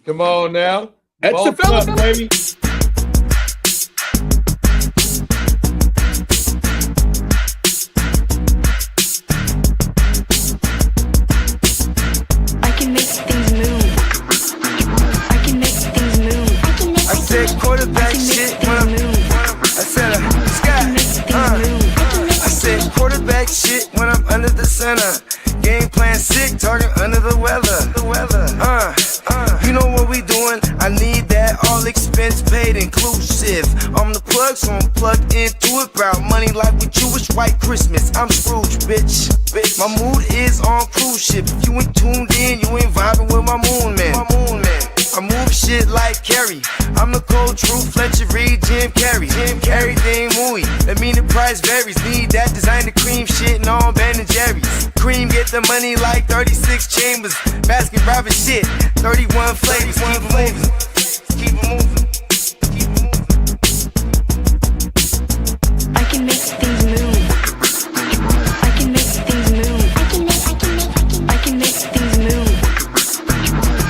Come on now. That's the Bulk fella, up, baby. I can make things move. I can make things move. I said quarterback shit when I'm I said I said quarterback shit when I'm under the center. Game plan sick, target under the weather. You know what we doing? I need that all expense paid inclusive. I'm the plug, so I'm plugged into it. About money like with Jewish white Christmas. I'm Scrooge, bitch. My mood is on cruise ship. If you ain't tuned in, you ain't vibing with my moon man. I move shit like Kerry. I'm the cold truth, Fletcher Reed, Jim Carrey. Everything mooey, that mean the price varies. Need that designer cream shit and all Ben and Jerry's. Cream get the money like 36 chambers. Basket Robin shit, 31 flavors. Keep it moving. Keep it moving. Keep it moving. I can make things move. I can make things move. I can make things move.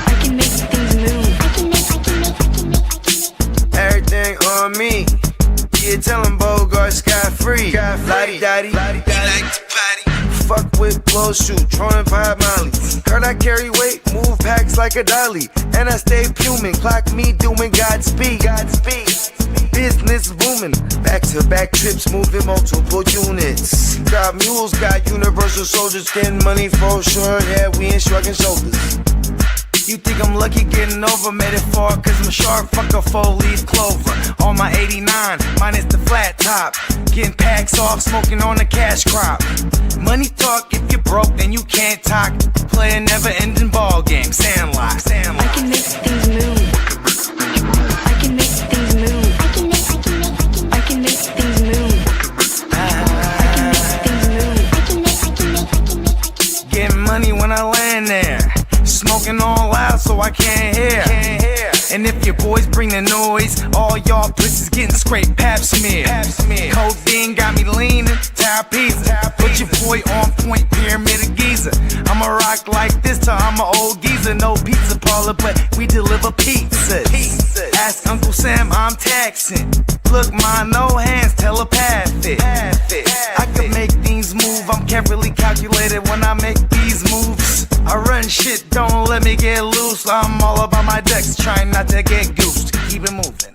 I can make things move. Everything on me. Yeah, tell him Bogart scot-free. Lottie Dottie. Fuck with blow shoot, trolling 5 Molly. Heard I carry weight, move packs like a dolly. And I stay fuming, clock me doing Godspeed. Business booming, back-to-back trips, moving multiple units. Got mules, got universal soldiers, getting money for sure. Yeah, we ain't shrugging shoulders. You think I'm lucky getting over, made it far, cause I'm a shark, fuck a 4-leaf clover. On my 89, minus the flat top. Getting packs off, smoking on the cash crop. Money talk, if you're broke, then you can't talk. Play a never-ending ball game, Sandlot. I can make things move. I can make things move. I can make things move. Getting money when I land there. Smoking all loud so I can't hear. And if your boys bring the noise, all y'all pussies getting scraped pap smear. Codeine got me leaning, trapeze. Put your boy on point, pyramid of Giza. I'ma rock like this till I'm an old geezer. No pizza parlor, but we deliver pizzas. Ask Uncle Sam, I'm taxing. Look, my no hands telepathic. I can make things move, I'm carefully calculated when I make these moves. I run shit, don't let me get loose. I'm all about my decks, trying not to get goosed. Keep it moving.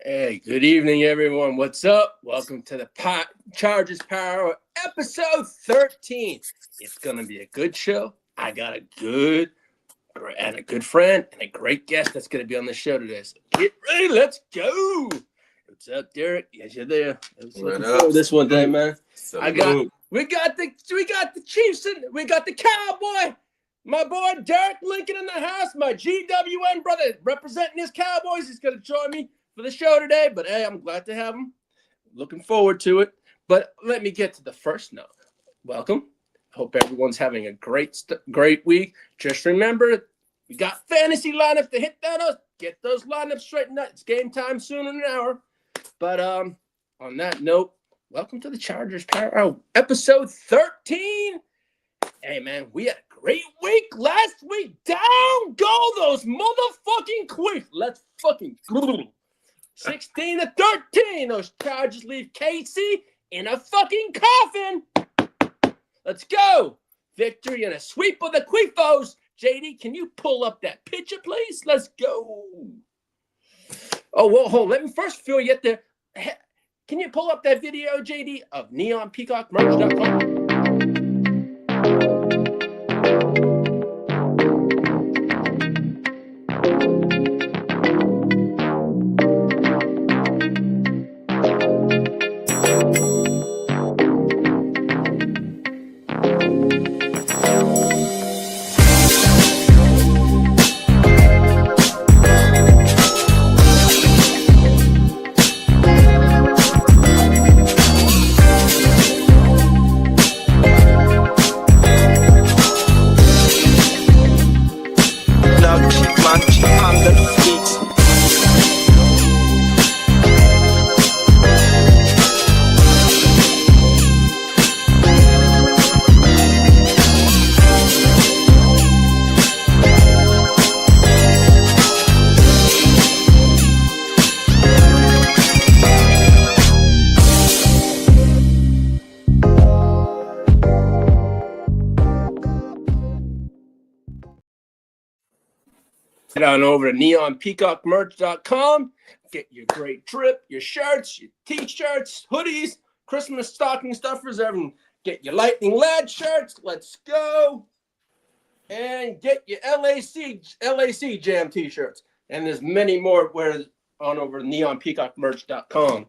Hey, good evening, everyone. What's up? Welcome to the Chargers Power Hour, episode 13. It's going to be a good show. I got a good friend and a great guest that's going to be on the show today. So get ready. Let's go. What's up, Derek? Yes, you're there. What up? This one day, man. Salute. We got the Chiefs and we got the Cowboy. My boy Derek Lincoln in the house. My GWN brother representing his Cowboys. He's going to join me for the show today, but hey, I'm glad to have him. Looking forward to it. But let me get to the first note. Welcome. Hope everyone's having a great week. Just remember, we got fantasy lineups to hit those. Get those lineups straightened out. It's game time soon in an hour. But on that note, welcome to the Chargers Power Hour, episode 13. Hey, man, we had a great week last week. Down go those motherfucking Queens. Let's fucking 16-13. Those Chargers leave Casey in a fucking coffin. Let's go. Victory and a sweep of the Queefos. JD, can you pull up that picture, please? Let's go. Oh, well, hold on. Let me first fill you at the... Can you pull up that video, JD, of neonpeacockmerch.com? Leon G on the beat. Head on over to neonpeacockmerch.com. Get your great drip, your shirts, your t-shirts, hoodies, Christmas stocking stuffers, everything. Get your Lightning Lad shirts. Let's go. And get your LAC Jam t-shirts. And there's many more where on over to neonpeacockmerch.com.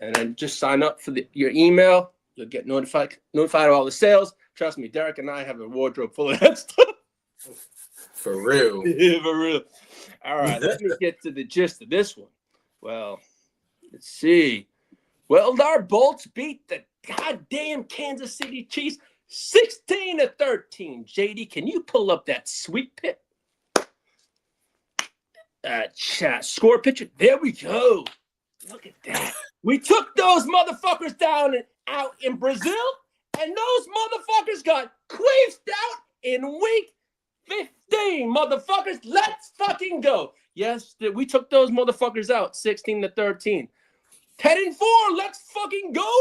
And then just sign up for your email. You'll get notified of all the sales. Trust me, Derek and I have a wardrobe full of that stuff. For real. Yeah, for real. All right, let me get to the gist of this one. Well, let's see. Well, our Bolts beat the goddamn Kansas City Chiefs 16-13. JD, can you pull up that sweet pit? Score picture. There we go. Look at that. We took those motherfuckers down and out in Brazil, and those motherfuckers got queefed out in week 15, motherfuckers. Let's fucking go. Yes, we took those motherfuckers out 16-13. 10-4. Let's fucking go.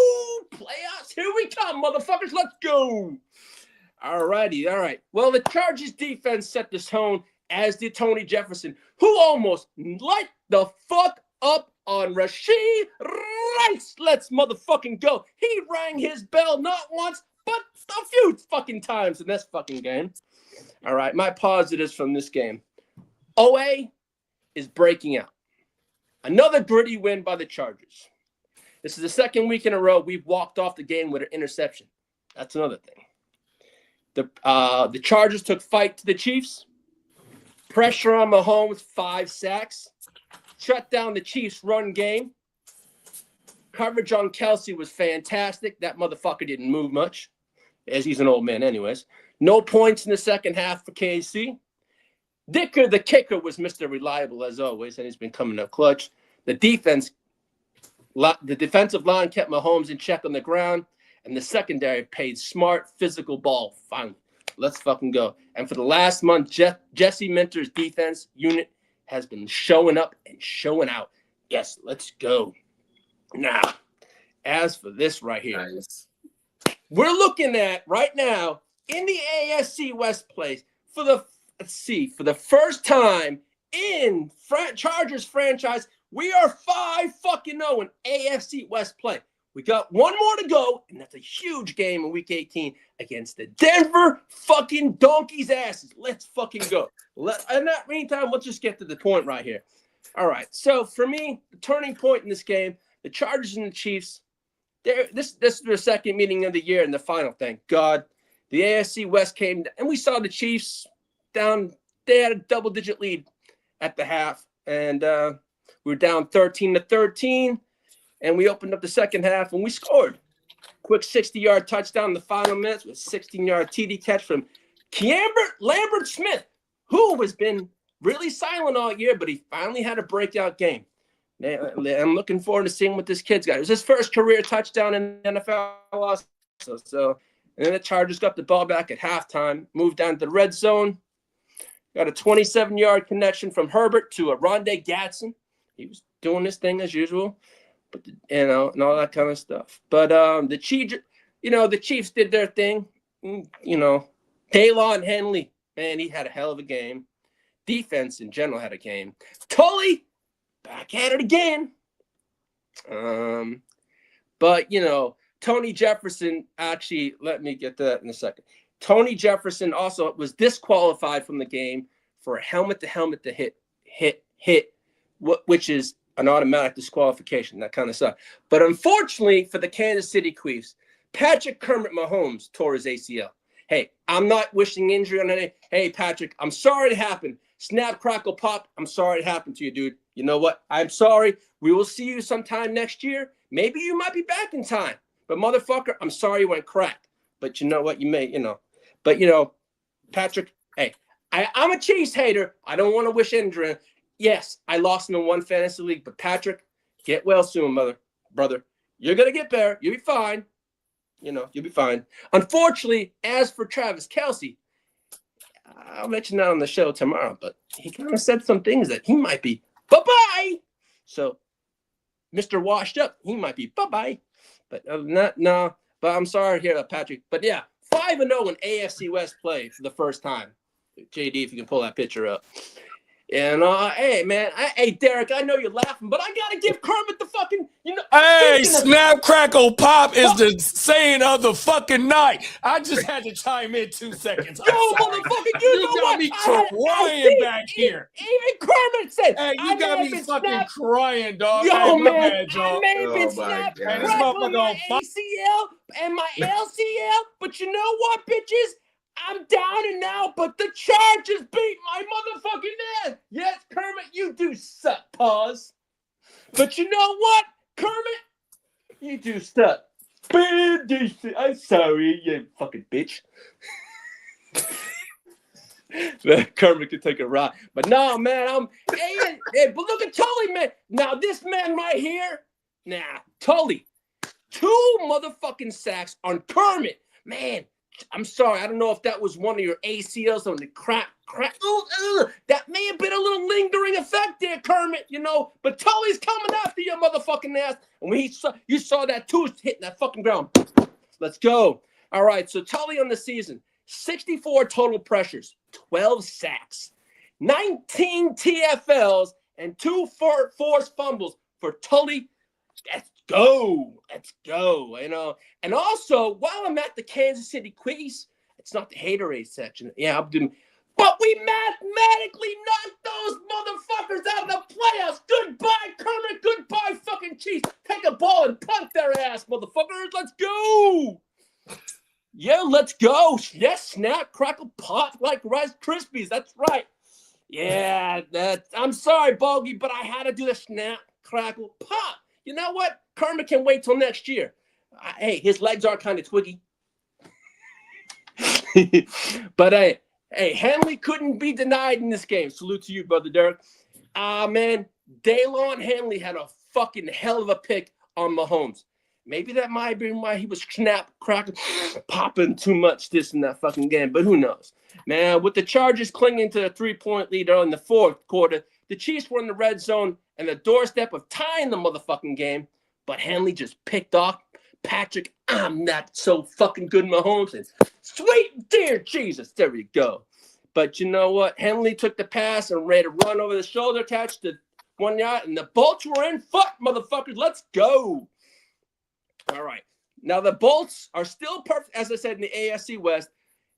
Playoffs. Here we come, motherfuckers. Let's go. All righty. All right. Well, the Chargers defense set the tone, as did Tony Jefferson, who almost light the fuck up on Rashee Rice. Let's motherfucking go. He rang his bell not once, but a few fucking times in this fucking game. All right, my positives from this game. OA is breaking out. Another gritty win by the Chargers. This is the second week in a row we've walked off the game with an interception. That's another thing. The Chargers took fight to the Chiefs. Pressure on Mahomes, 5 sacks. Shut down the Chiefs' run game. Coverage on Kelsey was fantastic. That motherfucker didn't move much, as he's an old man anyways. No points in the second half for KC. Dicker, the kicker, was Mr. Reliable as always, and he's been coming up clutch. The defensive line kept Mahomes in check on the ground, and the secondary played smart, physical ball. Finally, let's fucking go. And for the last month, Jesse Minter's defense unit has been showing up and showing out. Yes, let's go. Now, as for this right here, Nice. we're looking at right now in the AFC West place for the first time in Chargers franchise, we are 5-0 in AFC West play. We got one more to go, and that's a huge game in Week 18 against the Denver fucking Donkeys' asses. Let's fucking go. In that meantime, let's just get to the point right here. All right, so for me, the turning point in this game, the Chargers and the Chiefs, this is their second meeting of the year and the final, thank God. The AFC West came, and we saw the Chiefs down. They had a double-digit lead at the half, and we were down 13-13, and we opened up the second half, and we scored. Quick 60-yard touchdown in the final minutes with a 16-yard TD catch from Lambert-Smith, who has been really silent all year, but he finally had a breakout game. I'm looking forward to seeing what this kid's got. It was his first career touchdown in the NFL also. And then the Chargers got the ball back at halftime, moved down to the red zone, got a 27-yard connection from Herbert to a Rondé Gatson. He was doing his thing as usual, but and all that kind of stuff. But the Chiefs did their thing. Taylor Henley, man, he had a hell of a game. Defense in general had a game. Tully back at it again. But Tony Jefferson, actually, let me get to that in a second. Tony Jefferson also was disqualified from the game for a helmet-to-helmet to hit, which is an automatic disqualification, that kind of stuff. But unfortunately for the Kansas City Chiefs, Patrick Kermit Mahomes tore his ACL. Hey, I'm not wishing injury on any. Hey, Patrick, I'm sorry it happened. Snap, crackle, pop. I'm sorry it happened to you, dude. You know what? I'm sorry. We will see you sometime next year. Maybe you might be back in time. But motherfucker, I'm sorry you went crack. But you know what? You may, But Patrick, hey, I'm a Chiefs hater. I don't want to wish injury. Yes, I lost him in one fantasy league, but Patrick, get well soon, brother. You're gonna get better. You'll be fine. You'll be fine. Unfortunately, as for Travis Kelce, I'll mention that on the show tomorrow, but he kind of said some things that he might be bye-bye. So, Mr. Washed Up, he might be bye-bye. But other than that, no. But I'm sorry to hear that, Patrick. But yeah, 5-0 in AFC West play for the first time. JD, if you can pull that picture up. And hey man, hey Derek, I know you're laughing, but I gotta give Kermit the fucking, Hey, snap, crackle, pop is the saying of the fucking night. I just had to chime in 2 seconds. Yo, motherfucker, you know got what? me crying back here. Even Kermit said, Hey, you got me fucking crying, dog. Yo, hey, man, bad, I may have been Oh, my snapped, God. crackling my ACL and my LCL, but you know what, bitches? I'm down and out, but the Chargers beat my motherfucking ass. Yes, Kermit, you do suck, pause. But you know what, Kermit? You do suck. I'm sorry, you fucking bitch. Kermit could take a ride. But no, man, hey, but look at Tully, man. Now, this man right here, Tully, 2 motherfucking sacks on Kermit. Man, I'm sorry. I don't know if that was one of your ACLs on the crack. That may have been a little lingering effect there, Kermit, But Tully's coming after your motherfucking ass. And when you saw that tooth hitting that fucking ground. Let's go. All right, so Tully on the season, 64 total pressures, 12 sacks, 19 TFLs, and 2 forced fumbles for Tully. Let's go, And also, while I'm at the Kansas City Quickies, it's not the haterade section. Yeah, I'm doing, but we mathematically knocked those motherfuckers out of the playoffs. Goodbye, Kermit. Goodbye, fucking Chiefs. Take a ball and punt their ass, motherfuckers. Let's go. Yeah, let's go. Yes, snap, crackle, pop like Rice Krispies. That's right. Yeah, I'm sorry, Bogey, but I had to do the snap, crackle, pop. You know what? Kermit can wait till next year. Hey, his legs are kind of twiggy. But hey, Henley couldn't be denied in this game. Salute to you, brother Derek. Man, Daylon Henley had a fucking hell of a pick on Mahomes. Maybe that might have been why he was snap, cracking, popping too much this in that fucking game. But who knows? Man, with the Chargers clinging to a 3-point lead in the fourth quarter, the Chiefs were in the red zone and the doorstep of tying the motherfucking game. But Henley just picked off Patrick. I'm not so fucking good, Mahomes. And sweet dear Jesus, there we go. But you know what? Henley took the pass and ready to run over the shoulder, catch the 1 yard, and the Bolts were in. Fuck, motherfuckers, let's go. All right. Now the Bolts are still perfect, as I said, in the AFC West,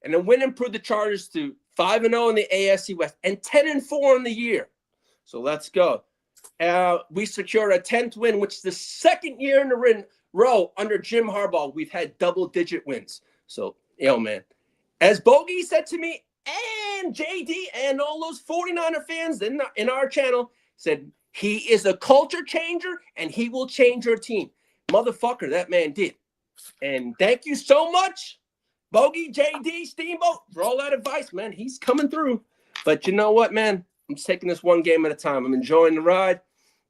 and the win improved the Chargers to 5-0 in the AFC West and 10-4 in the year. So let's go. We secured a 10th win, which is the second year in a row under Jim Harbaugh. We've had double-digit wins. So, man, as Bogey said to me, and JD and all those 49er fans in our channel said, he is a culture changer and he will change your team. Motherfucker, that man did. And thank you so much, Bogey, JD, Steamboat, for all that advice, man. He's coming through. But you know what, man? I'm just taking this one game at a time. I'm enjoying the ride.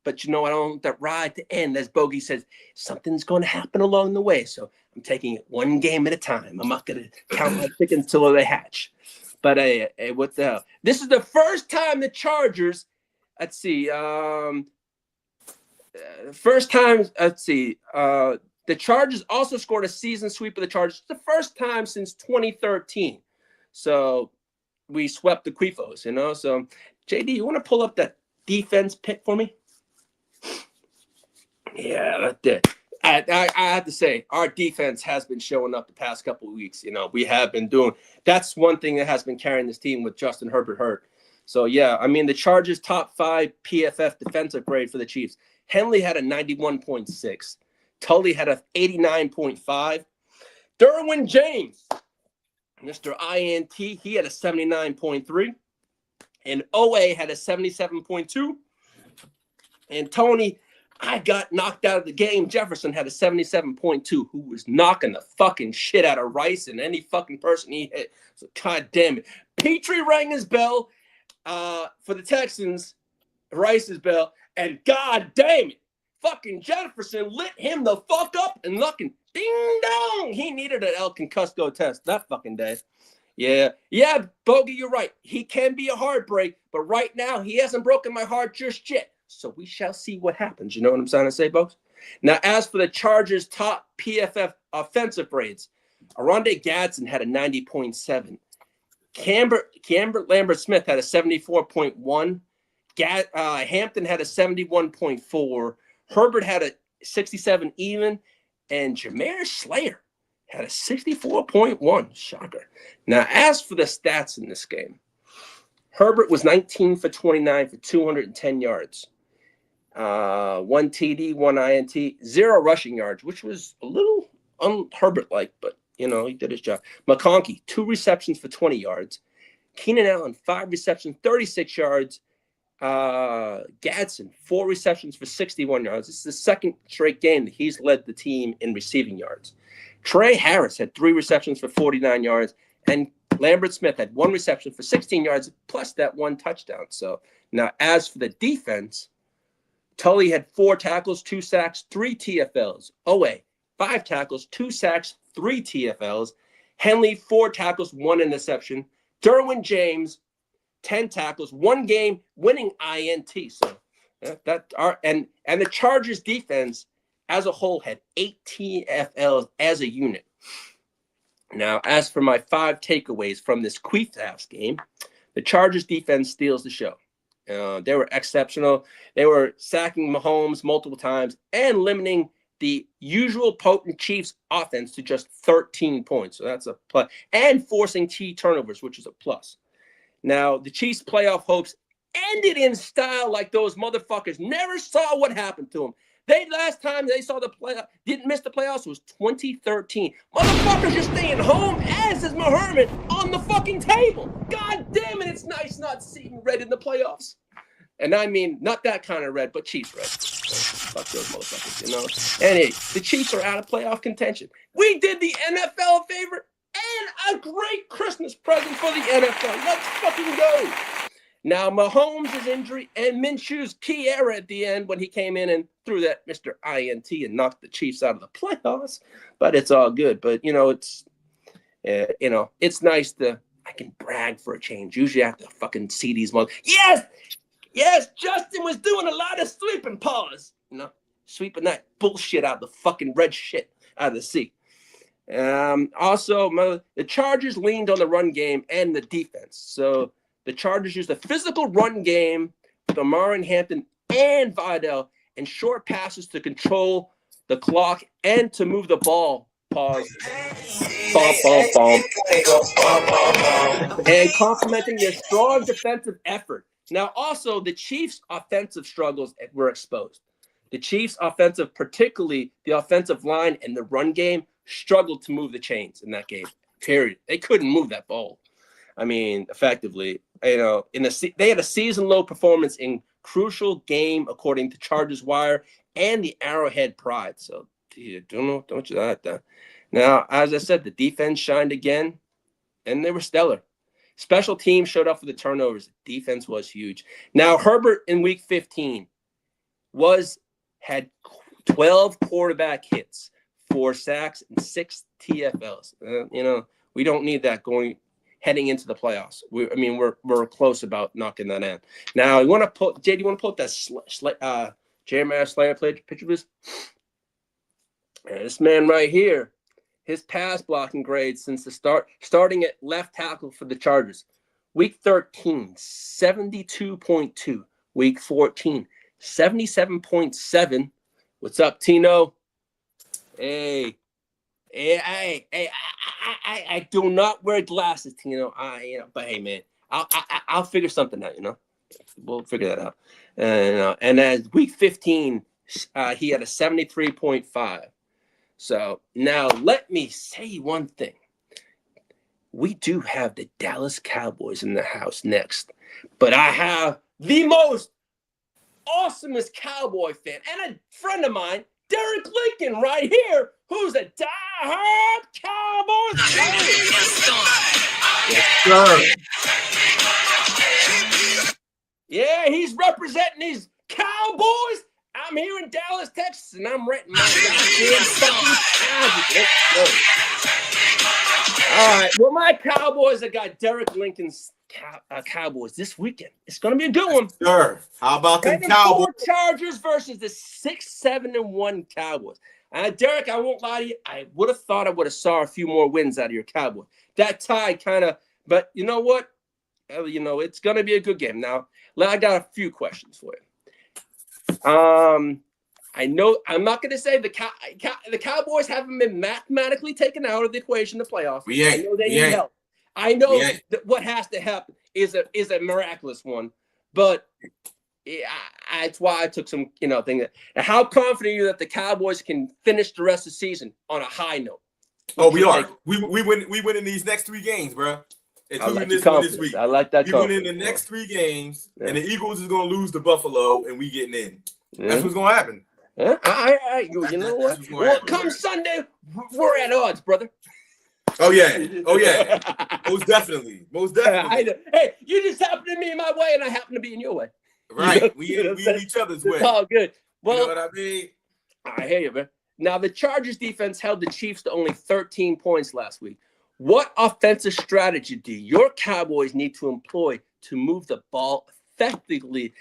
But I don't want that ride to end. As Bogey says, something's going to happen along the way. So I'm taking it one game at a time. I'm not going to count my chickens until they hatch. But hey, what the hell? This is the first time the Chargers, the Chargers also scored a season sweep of the Chargers. It's the first time since 2013. So we swept the Quifos, So, JD, you want to pull up that defense pick for me? Yeah, that's it. I have to say, our defense has been showing up the past couple of weeks. We have been doing – that's one thing that has been carrying this team with Justin Herbert hurt. So, yeah, the Chargers' top 5 PFF defensive grade for the Chiefs. Henley had a 91.6. Tully had a 89.5. Derwin James, Mr. INT, he had a 79.3. And OA had a 77.2. And Tony, I got knocked out of the game. Jefferson had a 77.2, who was knocking the fucking shit out of Rice and any fucking person he hit. So, God damn it. Petrie rang his bell for the Texans, Rice's bell, and god damn it, fucking Jefferson lit him the fuck up and fucking ding dong. He needed an El Concusto test that fucking day. Yeah, Bogey, you're right. He can be a heartbreak, but right now he hasn't broken my heart just yet. So we shall see what happens. You know what I'm trying to say, folks? Now, as for the Chargers' top PFF offensive grades, Aronde Gadsden had a 90.7. Camber Lambert-Smith had a 74.1. Hampton had a 71.4. Herbert had a 67 even. And Jameer Slayer had a 64.1. Shocker. Now, as for the stats in this game, Herbert was 19 for 29 for 210 yards. 1 TD, 1 INT, 0 rushing yards, which was a little un-Herbert-like, but, you know, he did his job. McConkey, 2 receptions for 20 yards. Keenan Allen, 5 receptions, 36 yards. Gadsden, 4 receptions for 61 yards. This is the second straight game that he's led the team in receiving yards. Trey Harris had 3 receptions for 49 yards, and Lambert-Smith had 1 reception for 16 yards, plus that 1 touchdown. So now, as for the defense, Tully had 4 tackles, 2 sacks, 3 TFLs. Owe, 5 tackles, 2 sacks, 3 TFLs. Henley, 4 tackles, 1 interception. Derwin James, 10 tackles, 1 game winning INT. So and the Chargers defense as a whole had 8 TFLs as a unit. Now, as for my 5 takeaways from this Queef House game, the Chargers defense steals the show. They were exceptional. They were sacking Mahomes multiple times and limiting the usual potent Chiefs offense to just 13 points. So that's a plus. And forcing T turnovers, which is a plus. Now, the Chiefs' playoff hopes ended in style like those motherfuckers never saw what happened to them. Last time they saw the playoff, didn't miss the playoffs, was 2013. Motherfuckers are staying home, as is Muhammad, on the fucking table. God damn it, it's nice not seeing red in the playoffs. And I mean, not that kind of red, but Chiefs red. Fuck those motherfuckers, you know? Anyway, the Chiefs are out of playoff contention. We did the NFL a favor and a great Christmas present for the NFL. Let's fucking go. Now, Mahomes' injury and Minshew's key error at the end when he came in and threw that Mr. INT and knocked the Chiefs out of the playoffs, but it's all good. But, it's nice I can brag for a change. Usually I have to fucking see these ones. Yes, Justin was doing a lot of sweeping paws, sweeping that bullshit out, the fucking red shit out of the sea. Also, the Chargers leaned on the run game and the defense. So the Chargers used a physical run game with Amar and Hampton and Vidal and short passes to control the clock and to move the ball. Pause. And complementing their strong defensive effort. Now, also, the Chiefs' offensive struggles were exposed. The Chiefs' offensive, particularly the offensive line and the run game, struggled to move the chains in that game, period. They couldn't move that ball. I mean, effectively, they had a season-low performance in crucial game, according to Chargers Wire and the Arrowhead Pride. So, don't you like that? Now, as I said, the defense shined again, and they were stellar. Special teams showed up for the turnovers. Defense was huge. Now, Herbert in Week 15 had 12 quarterback hits, 4 sacks, and 6 TFLs. We don't need that heading into the playoffs. We're close about knocking that in. Now, you want to put Jay? Do you want to put that Jeremiah Slayer picture of this? This man right here. His pass blocking grade since the starting at left tackle for the Chargers. Week 13, 72.2. Week 14, 77.7. What's up, Tino? Hey, I do not wear glasses, Tino. But hey, man, I'll figure something out. We'll figure that out. And as week 15, he had a 73.5. So now let me say one thing. We do have the Dallas Cowboys in the house next, but I have the most awesomest Cowboy fan and a friend of mine, Derek Lincoln, right here, who's a diehard Cowboys fan. Yes, sir. Yeah, he's representing these Cowboys. I'm here in Dallas, Texas, and I'm renting my goddamn fucking Cowboys. All right. Well, my Cowboys have got Derek Lincoln's Cowboys this weekend. It's going to be a good one. Sure. How about them 10-4 Cowboys? Chargers versus the 6-7-1 Cowboys. Derek, I won't lie to you. I would have thought I would have saw a few more wins out of your Cowboys. That tie kind of, but you know what? It's going to be a good game. Now, I got a few questions for you. I know I'm not going to say the Cowboys haven't been mathematically taken out of the equation to playoffs. I know they need help. I know that what has to happen is a miraculous one, but that's why I took some thing. How confident are you that the Cowboys can finish the rest of the season on a high note? We are. We win in these next 3 games, bro. Including this one this week. I like that. We win in the next 3 games, and the Eagles is going to lose to Buffalo, and we getting in. That's what's going to happen. You know what? Well, come Sunday, we're at odds, brother. Oh yeah. Most definitely. Hey, you just happen to be in my way, and I happen to be in your way. Right. We in each other's way. It's all good. Well, you know what I mean? I hear you, man. Now, the Chargers defense held the Chiefs to only 13 points last week. What offensive strategy do your Cowboys need to employ to move the ball effectively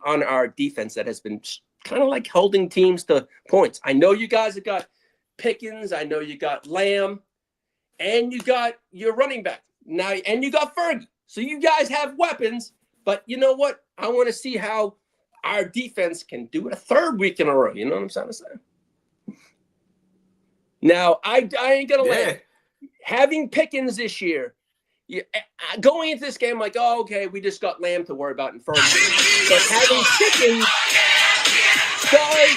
on our defense that has been kind of like holding teams to points? I know you guys have got Pickens. I know you got Lamb. And you got your running back now, and you got Fergie. So you guys have weapons. But you know what? I want to see how our defense can do it a 3rd week in a row. You know what I'm trying to say? Now, I ain't going to lie. Having Pickens this year, going into this game, like, oh, okay, we just got Lamb to worry about in first. But having Pickens does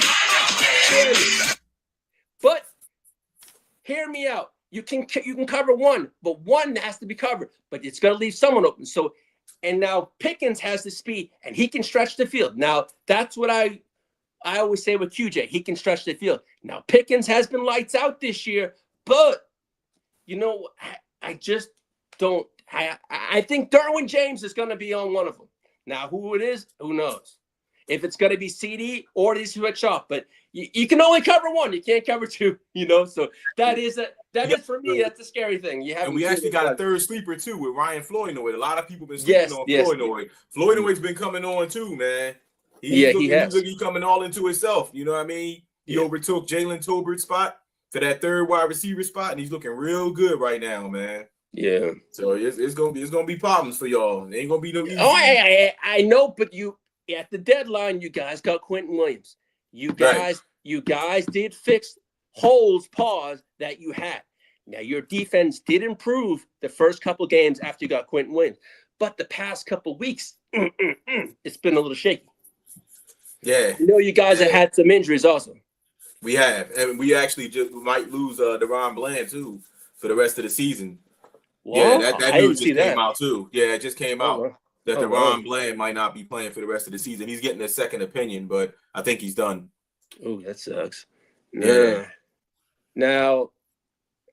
scare me. But hear me out. You can cover one, but one has to be covered. But it's going to leave someone open. So, and now Pickens has the speed, and he can stretch the field. Now, that's what I always say with QJ. He can stretch the field. Now, Pickens has been lights out this year, but I just don't. I think Derwin James is going to be on one of them. Now, who it is, who knows? If it's going to be CD or they switch off, but you can only cover one. You can't cover 2. So that is for me. That's a scary thing. And we actually got a 3rd sleeper too with Ryan Flournoy. A lot of people been sleeping on Flournoy. Flournoy's been coming on too, man. He has. He's coming all into himself. You know what I mean? He overtook Jalen Tolbert's spot to that 3rd wide receiver spot, and he's looking real good right now, man. Yeah. So it's gonna be problems for y'all. It ain't gonna be no easy. Oh, I know, but at the deadline, you guys got Quentin Williams. You guys did fix holes, that you had. Now, your defense did improve the first couple games after you got Quentin Williams. But the past couple weeks, it's been a little shaky. Yeah. You guys have had some injuries also. We have. And we actually just might lose DeRon Bland, too, for the rest of the season. Well, that news just came out, too. Yeah, it just came out. That DeRon Bland might not be playing for the rest of the season. He's getting a second opinion, but I think he's done. Oh, that sucks. Yeah. Now,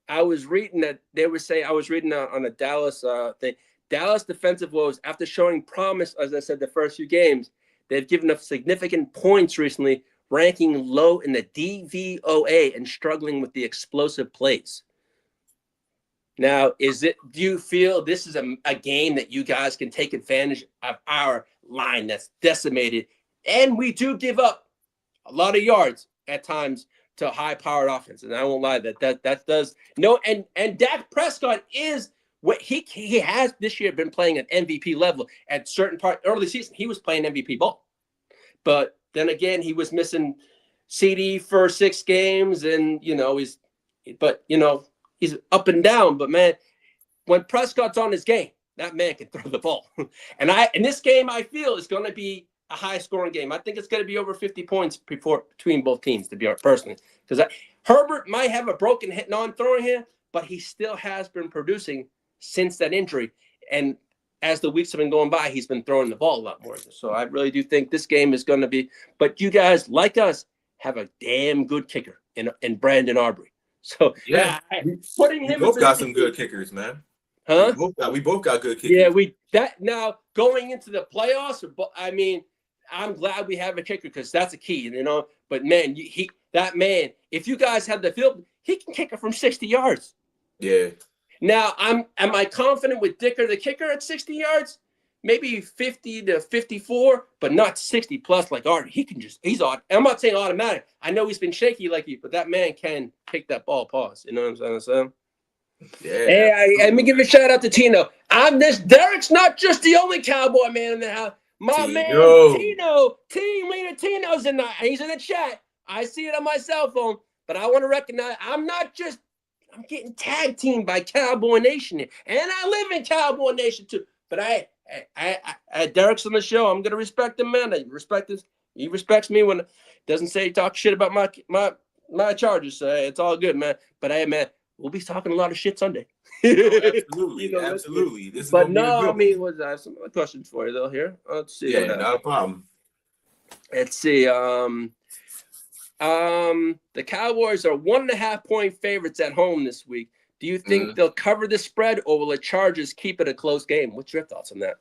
I was reading that they were saying, I was reading on a Dallas thing. Dallas defensive woes, after showing promise, as I said, the first few games, they've given up significant points recently, ranking low in the DVOA and struggling with the explosive plays. Now, do you feel this is a game that you guys can take advantage of our line that's decimated? And we do give up a lot of yards at times to high-powered offense. And I won't lie, that does and Dak Prescott is what he has this year been playing at MVP level. At certain part early season, he was playing MVP ball. But then again, he was missing CD for 6 games, and he's up and down. But man, when Prescott's on his game, that man can throw the ball. And in this game, I feel it's going to be a high-scoring game. I think it's going to be over 50 points between both teams, to be honest, personally. Because Herbert might have a broken non-throwing hand, but he still has been producing since that injury. And as the weeks have been going by, he's been throwing the ball a lot more. So I really do think this game is going to be. But you guys, like us, have a damn good kicker in Brandon Aubrey. So yeah, putting him. Both got some good kickers, man. Huh? We both got good kickers. Yeah, now going into the playoffs. I mean, I'm glad we have a kicker because that's a key, you know. But man, if you guys have the field, he can kick it from 60 yards. Yeah. Now, am I confident with Dicker the kicker at 60 yards? Maybe 50 to 54, but not 60 plus like Art. He's on. I'm not saying automatic. I know he's been shaky like you, but that man can kick that ball pause. You know what I'm saying? Yeah. Hey, let me give a shout out to Tino. Derek's not just the only Cowboy man in the house. My man Tino, team leader Tino's in there. He's in the chat. I see it on my cell phone, but I want to recognize I'm getting tag teamed by Cowboy Nation, and I live in Cowboy Nation too. But Derek's on the show. I'm gonna respect him, man. I respect this. He respects me when doesn't say talk shit about my Chargers. So it's all good, man. But hey, man, we'll be talking a lot of shit Sunday. Absolutely, absolutely. This is I have some other questions for you though. Here, let's see. Yeah, not a problem. Let's see. The Cowboys are 1.5 point favorites at home this week. Do you think they'll cover the spread, or will the Chargers keep it a close game? What's your thoughts on that?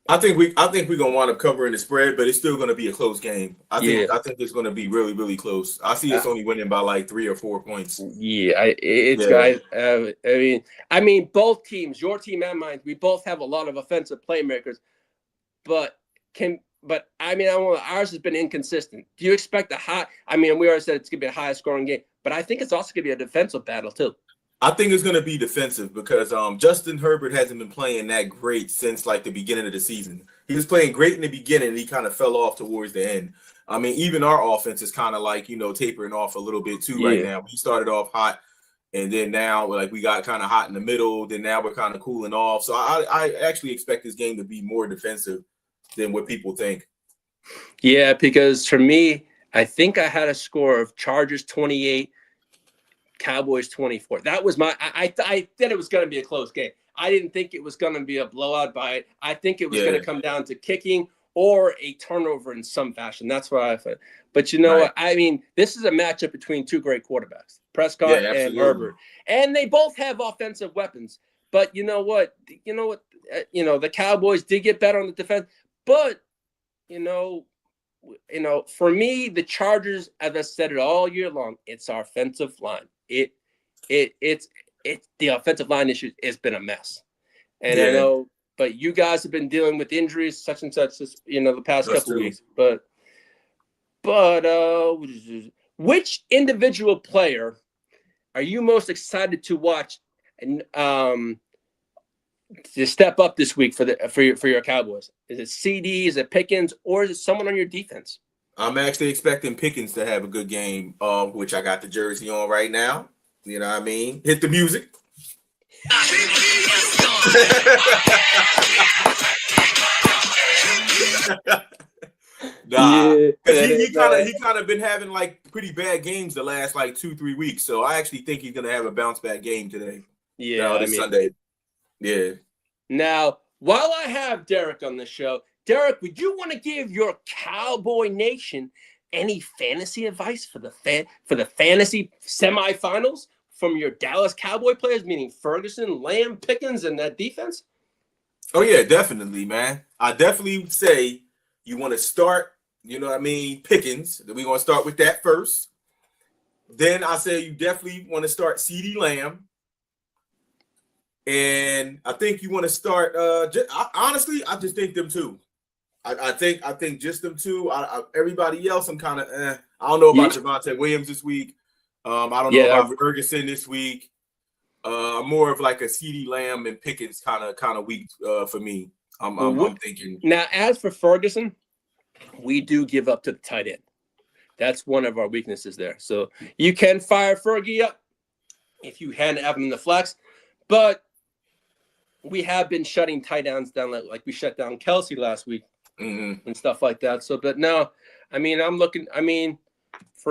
I think we're gonna wind up covering the spread, but it's still gonna be a close game. I think it's gonna be really, really close. I see us only winning by like 3 or 4 points. Yeah, guys. I mean, both teams, your team and mine, we both have a lot of offensive playmakers, but ours has been inconsistent. Do you expect a high? I mean, we already said it's gonna be a high scoring game, but I think it's also gonna be a defensive battle too. I think it's going to be defensive because Justin Herbert hasn't been playing that great since like the beginning of the season. He was playing great in the beginning and he kind of fell off towards the end. I mean, even our offense is kind of like, tapering off a little bit too right now. We started off hot and then now like we got kind of hot in the middle. Then now we're kind of cooling off. So I actually expect this game to be more defensive than what people think. Yeah, because for me, I think I had a score of Chargers 28, Cowboys 24. That was I thought it was going to be a close game. I didn't think it was going to be a blowout by it. I think it was going to come down to kicking or a turnover in some fashion. That's what I thought. But you know what? I mean, this is a matchup between two great quarterbacks, Prescott and Herbert. And they both have offensive weapons. But you know what? The Cowboys did get better on the defense. But, for me, the Chargers, as I said it all year long, it's our offensive line. It's the offensive line issue has been a mess, and I know. But you guys have been dealing with injuries, such and such, the past couple of weeks. But which individual player are you most excited to watch and to step up this week for your Cowboys? Is it CD? Is it Pickens? Or is it someone on your defense? I'm actually expecting Pickens to have a good game, which I got the jersey on right now. You know what I mean? Hit the music. He kind of been having like pretty bad games the last like 2-3 weeks. So I actually think he's gonna have a bounce back game today. Sunday. Yeah. Now, while I have Derek on the show, Derek, would you want to give your Cowboy Nation any fantasy advice for the fantasy semifinals from your Dallas Cowboy players, meaning Ferguson, Lamb, Pickens, and that defense? Oh yeah, definitely, man. I definitely say you want to start, Pickens. We're going to start with that first. Then I say you definitely want to start CeeDee Lamb. And I think you want to start. Honestly, I just think them two. I think just them two. Everybody else, I'm kind of. I don't know about Javonte Williams this week. I don't know about Ferguson this week. More of like a CeeDee Lamb and Pickens kind of week for me. I'm thinking. Now, as for Ferguson, we do give up to the tight end. That's one of our weaknesses there. So you can fire Fergie up if you have him in the flex, but we have been shutting tight ends down like we shut down Kelsey last week and stuff like that. So, but no, for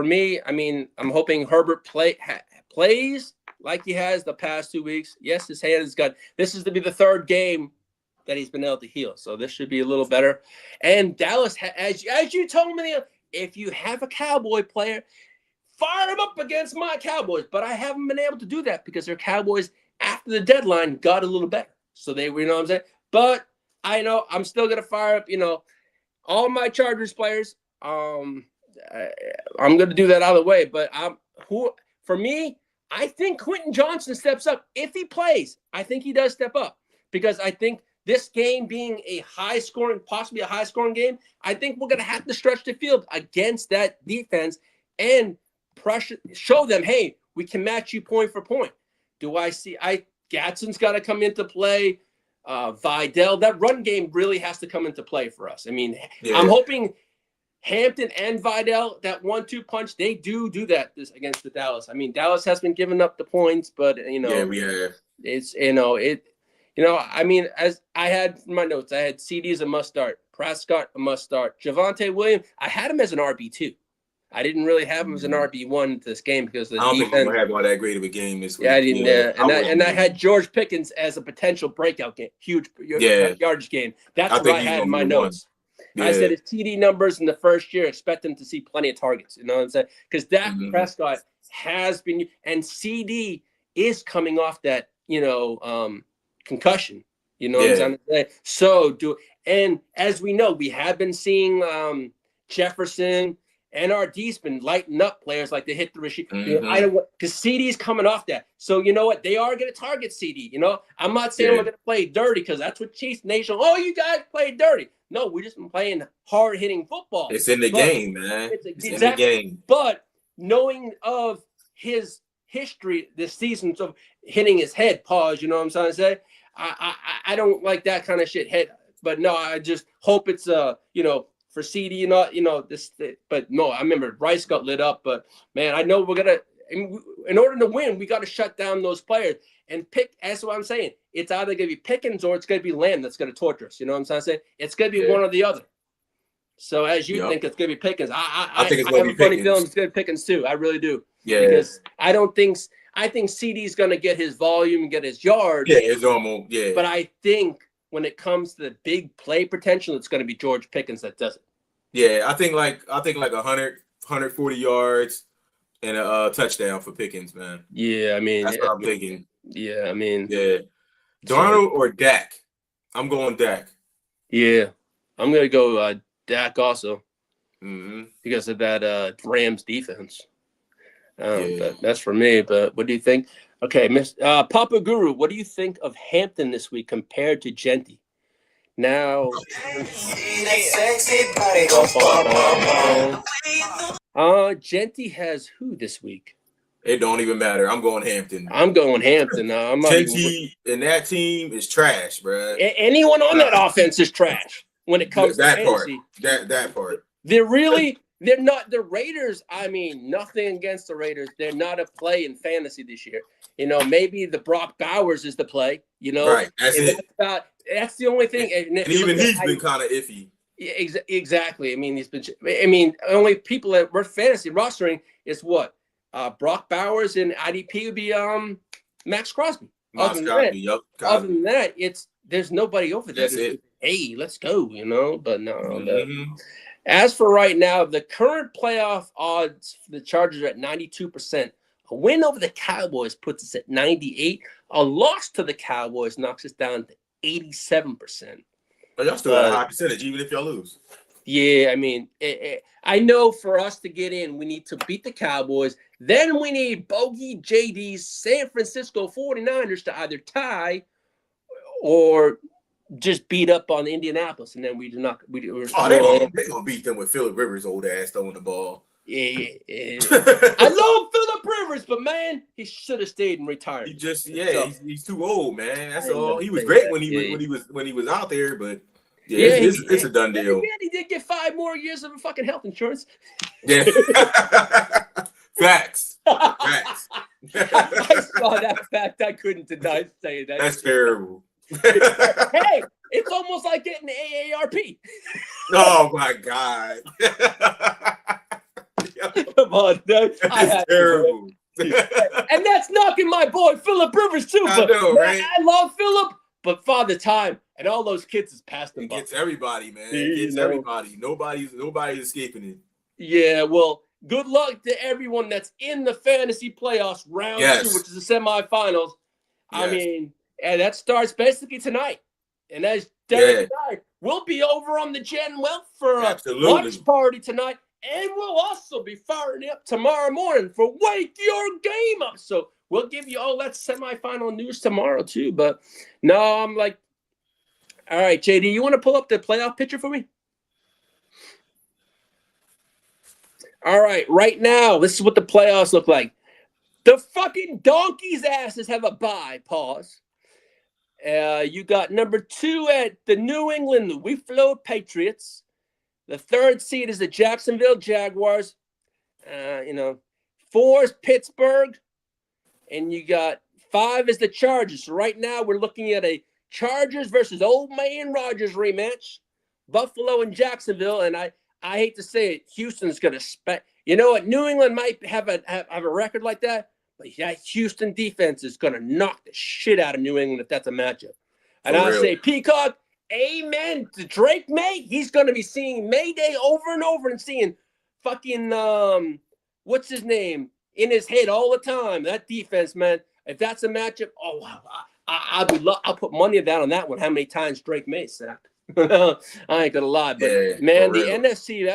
me, I'm hoping Herbert plays like he has the past 2 weeks. Yes, his hand is got. This is to be the third game that he's been able to heal, so this should be a little better. And Dallas, as you told me, if you have a Cowboy player, fire him up against my Cowboys. But I haven't been able to do that because their Cowboys after the deadline got a little better. So they were, you know what I'm saying? But I know I'm still going to fire up, all my Chargers players. I'm going to do that either way. But for me, I think Quentin Johnson steps up. If he plays, I think he does step up. Because I think this game being possibly a high-scoring game, I think we're going to have to stretch the field against that defense and show them, hey, we can match you point for point. Gadsden's got to come into play. Vidal, that run game really has to come into play for us. I mean, I'm hoping Hampton and Vidal, that 1-2 punch, they do that against the Dallas. I mean, Dallas has been giving up the points, but yeah, we have. It's I mean, as I had in my notes, I had CD as a must start, Prescott a must start, Javonte Williams. I had him as an RB2. I didn't really have him as an RB1 this game because the I don't defense. think we're gonna have all that great of a game this week. Yeah, I didn't. I had George Pickens as a potential breakout game, huge yardage game. That's what I had in my notes. Yeah. I said his TD numbers in the first year, expect him to see plenty of targets. You know what I'm saying? Because Dak Prescott has been, and CD is coming off that, concussion. You know what I'm trying to say? So and as we know, we have been seeing Jefferson and RD's been lighting up players like they hit the receiver. I don't want, because CD's coming off that. So you know what? They are going to target CD. I'm not saying we're going to play dirty because that's what Chiefs Nation. Oh, you guys play dirty. No, we're just playing hard hitting football. It's in the game, man. It's in the game. But knowing of his history this season of hitting his head, you know what I'm trying to say? I don't like that kind of shit. But no, I just hope it's for CD, but no, I remember Rice got lit up, but man, I know we're going to, in order to win, we got to shut down those players and pick. That's what I'm saying. It's either going to be Pickens or it's going to be Lamb that's going to torture us. You know what I'm trying to say? It's going to be one or the other. So as you think it's going to be Pickens, I think it's going to be funny feeling it's going to be Pickens too. I really do. Yeah. Because I think CD's going to get his volume and get his yards. Yeah, his normal. Yeah. But I think when it comes to the big play potential, it's going to be George Pickens that does it. Yeah, I think like 100, 140 yards and a touchdown for Pickens, man. Yeah, I mean, that's what I'm thinking. Yeah, I mean, Darnold or Dak? I'm going Dak. Yeah, I'm gonna go Dak also because of that Rams defense. But that's for me. But what do you think? Okay, Papa Guru, what do you think of Hampton this week compared to Genty? Now, Genty has who this week? It don't even matter. I'm going Hampton. I'm going Hampton. I'm not Genty and that team is trash, bro. Anyone on that offense is trash when it comes to fantasy. That part. They're not the Raiders. I mean, nothing against the Raiders. They're not a play in fantasy this year. Maybe the Brock Bowers is the play. Right. That's it. That's the only thing. And even he's been kind of iffy. Exactly. I mean, only people that we're fantasy rostering is what? Brock Bowers and IDP would be Max Crosby. Other than that, there's nobody over there. That's it. Hey, let's go, but no. As for right now, the current playoff odds for the Chargers are at 92%. A win over the Cowboys puts us at 98%. A loss to the Cowboys knocks us down to 87%. But y'all still have a high percentage, even if y'all lose. Yeah, I mean, I know for us to get in, we need to beat the Cowboys. Then we need Bogey JD's San Francisco 49ers to either tie or just beat up on Indianapolis, and then we do not. They're gonna beat them with Phillip Rivers' old ass throwing the ball. Yeah. I love Phillip Rivers, but man, he should have stayed and retired. He's too old, man. That's all. He was great when he was out there, but it's a done deal. He did get 5 more years of fucking health insurance. Yeah. Facts. I saw that fact. I couldn't deny saying that. That's terrible. Hey, it's almost like getting the AARP. Oh my God. Come on, that's terrible. And that's knocking my boy Phillip Rivers too. I know, right? I love Phillip, but Father Time and all those kids is past them. It gets everybody, man. It gets everybody. Nobody's escaping it. Yeah, well, good luck to everyone that's in the fantasy playoffs round 2, which is the semifinals. I mean, and that starts basically tonight. And as Derek and I, we'll be over on the Gen Wealth for a watch party tonight. And we'll also be firing up tomorrow morning for Wake Your Game Up. So we'll give you all that semifinal news tomorrow too. But no, I'm like, all right, JD, you want to pull up the playoff picture for me? All right, right now, this is what the playoffs look like. The fucking Donkeys' asses have a bye. Pause. You got number 2 at the New England Buffalo Patriots. The 3rd seed is the Jacksonville Jaguars. 4 is Pittsburgh. And you got 5 is the Chargers. So right now we're looking at a Chargers versus Old Man Rodgers rematch. Buffalo and Jacksonville. And I hate to say it, Houston's going to you know what? New England might have a record like that. But that Houston defense is going to knock the shit out of New England if that's a matchup. And I say, Peacock, amen to Drake May. He's going to be seeing Mayday over and over and seeing fucking, what's his name, in his head all the time. That defense, man, if that's a matchup, I'll put money down on that one, how many times Drake May sacked. I ain't going to lie. But, man, the NFC,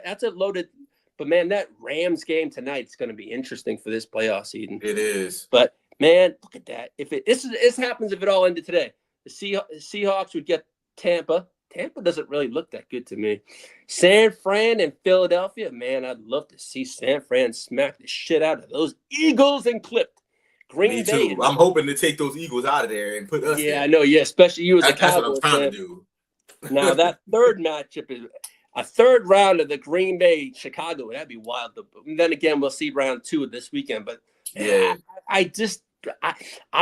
that's a loaded – but, man, that Rams game tonight is going to be interesting for this playoff season. It is. But, man, look at that. This happens if it all ended today. The Seahawks would get Tampa. Tampa doesn't really look that good to me. San Fran and Philadelphia. Man, I'd love to see San Fran smack the shit out of those Eagles and clipped. Green Bay. I'm hoping to take those Eagles out of there and put us there. I know. Yeah, especially you as a Cowboys. That's what I'm trying to do. Now, that third matchup is a third round of the Green Bay Chicago. That'd be wild. And then again, we'll see round 2 of this weekend. But I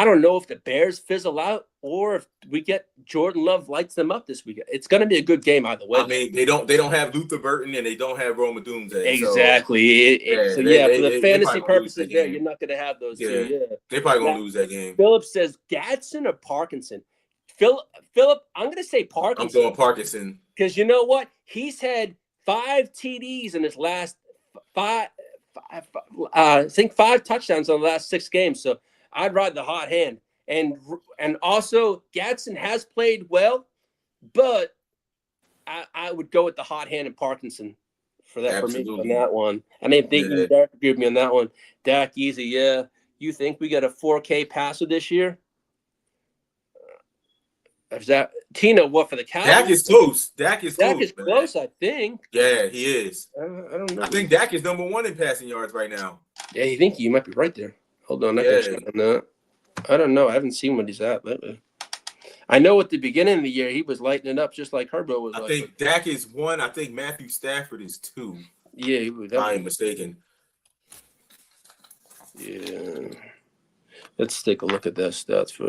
don't know if the Bears fizzle out or if we get Jordan Love lights them up this weekend. It's going to be a good game either way. I mean, they don't have Luther Burton and they don't have Roma Doomsday. Exactly. For the fantasy purposes there, you're not going to have those two. Yeah. They're probably going to lose that game. Philip says Gadsden or Parkinson. Philip, I'm going to say Parkinson. I'm going Parkinson. Because you know what? He's had 5 TDs in his last 5 touchdowns on the last 6 games. So I'd ride the hot hand. And also, Gadsden has played well, but I would go with the hot hand and Parkinson for that. For me on that one. I mean, if Dak agree with me on that one. Dak easy, yeah. You think we got a 4K passer this year? Is that Tina? What for the Cowboys? Dak is close. Dak is close, I think. Yeah, he is. I don't know. I think Dak is number 1 in passing yards right now. Yeah, you think you might be right there. Hold on, I don't know. I haven't seen what he's at lately. I know at the beginning of the year he was lighting it up just like Herbo was. I think Dak is 1. I think Matthew Stafford is 2. Yeah, he was. I am mistaken. Yeah. Let's take a look at that stats for.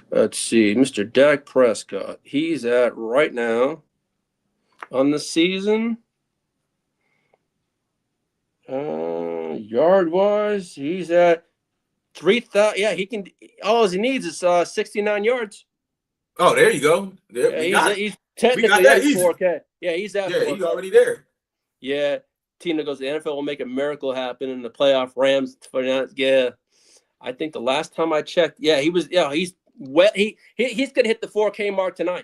Let's see, Mr. Dak Prescott. He's at right now on the season. Yard wise, he's at 3,000. Yeah, he can. All he needs is 69 yards. Oh, there you go. He's technically at 4K. Yeah, he's at 4K. He's already there. Yeah. Tina goes, the NFL will make a miracle happen in the playoff. Rams. Yeah. I think the last time I checked, he was. Yeah, he's wet. He's gonna hit the 4K mark tonight.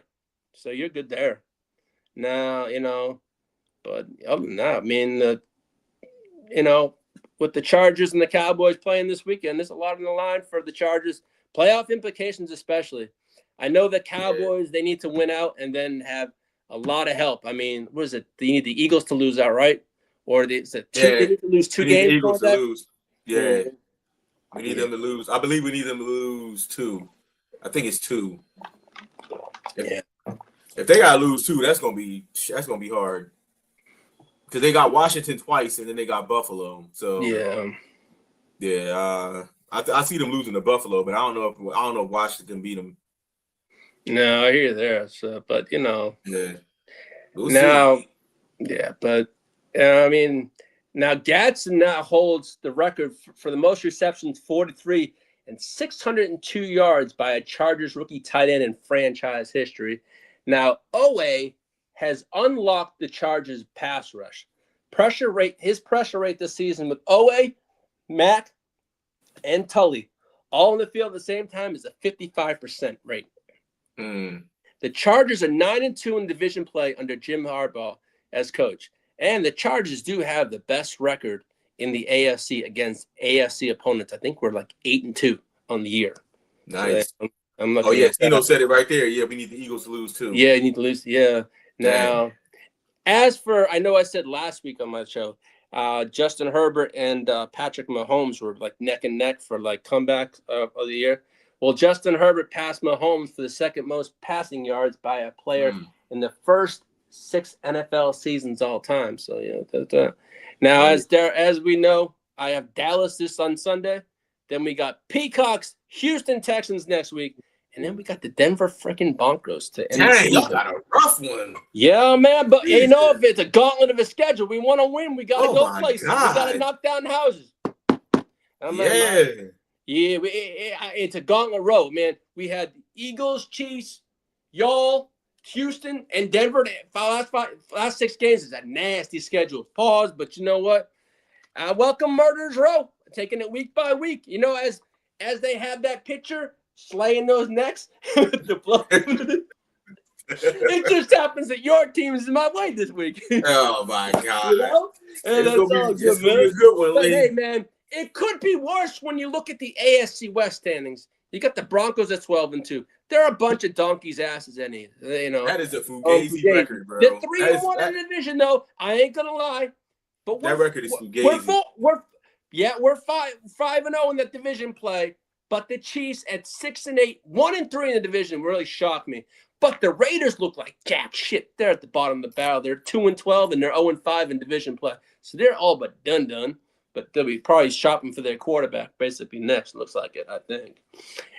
So you're good there. Now, but other than that, I mean, with the Chargers and the Cowboys playing this weekend, there's a lot on the line for the Chargers. Playoff implications, especially. I know the Cowboys, they need to win out and then have a lot of help. I mean, what is it? They need the Eagles to lose out, right? Or they need to lose 2 games. Eagles to lose. Yeah. We need them to lose. I believe we need them to lose 2. I think it's 2. If they gotta lose 2, that's gonna be hard. Because they got Washington twice and then they got Buffalo. So I see them losing to Buffalo, but I don't know if Washington beat them. No, I hear you there. So, but we'll see. But I mean, now Gadsden now holds the record for the most receptions, 43, and 602 yards by a Chargers rookie tight end in franchise history. Now, Owe has unlocked the Chargers' pass rush. His pressure rate this season with Owe, Mack, and Tully all in the field at the same time is a 55% rate. The Chargers are 9-2 in division play under Jim Harbaugh as coach. And the Chargers do have the best record in the AFC against AFC opponents. I think we're like 8-2 on the year. Nice. So Tino said it right there. Yeah, we need the Eagles to lose too. Yeah, you need to lose. Yeah. Now, as for, I know I said last week on my show, Justin Herbert and Patrick Mahomes were like neck and neck for like comeback of the year. Well, Justin Herbert passed Mahomes for the second most passing yards by a player in the first 6 NFL seasons all time. So now, as we know, I have Dallas this on Sunday. Then we got Peacocks, Houston Texans next week, and then we got the Denver freaking Broncos to end the season. Y'all got a rough one. Yeah, man. But if it's a gauntlet of a schedule, we want to win. We got to go places. We got to knock down houses. It's a gauntlet road, man. We had Eagles, Chiefs, y'all, Houston, and Denver. Last 6 games is a nasty schedule. Pause, but you know what? Welcome Murderers Row. Taking it week by week. As they have that picture slaying those necks. It just happens that your team is in my way this week. Oh my God! And that's all good, man. But hey, man. It could be worse when you look at the AFC West standings. You got the Broncos at 12-2. They're a bunch of donkeys' asses, That is a fugazi record, bro. They're 3-1 in the division, though. I ain't gonna lie, but that record is fugazi. We're 5-0 in that division play. But the Chiefs at 6-8, 1-3 in the division really shocked me. But the Raiders look like jack shit. They're at the bottom of the barrel. They're 2-12 and they're 0-5 in division play. So they're all but done. But they'll be probably shopping for their quarterback basically next, looks like it, I think.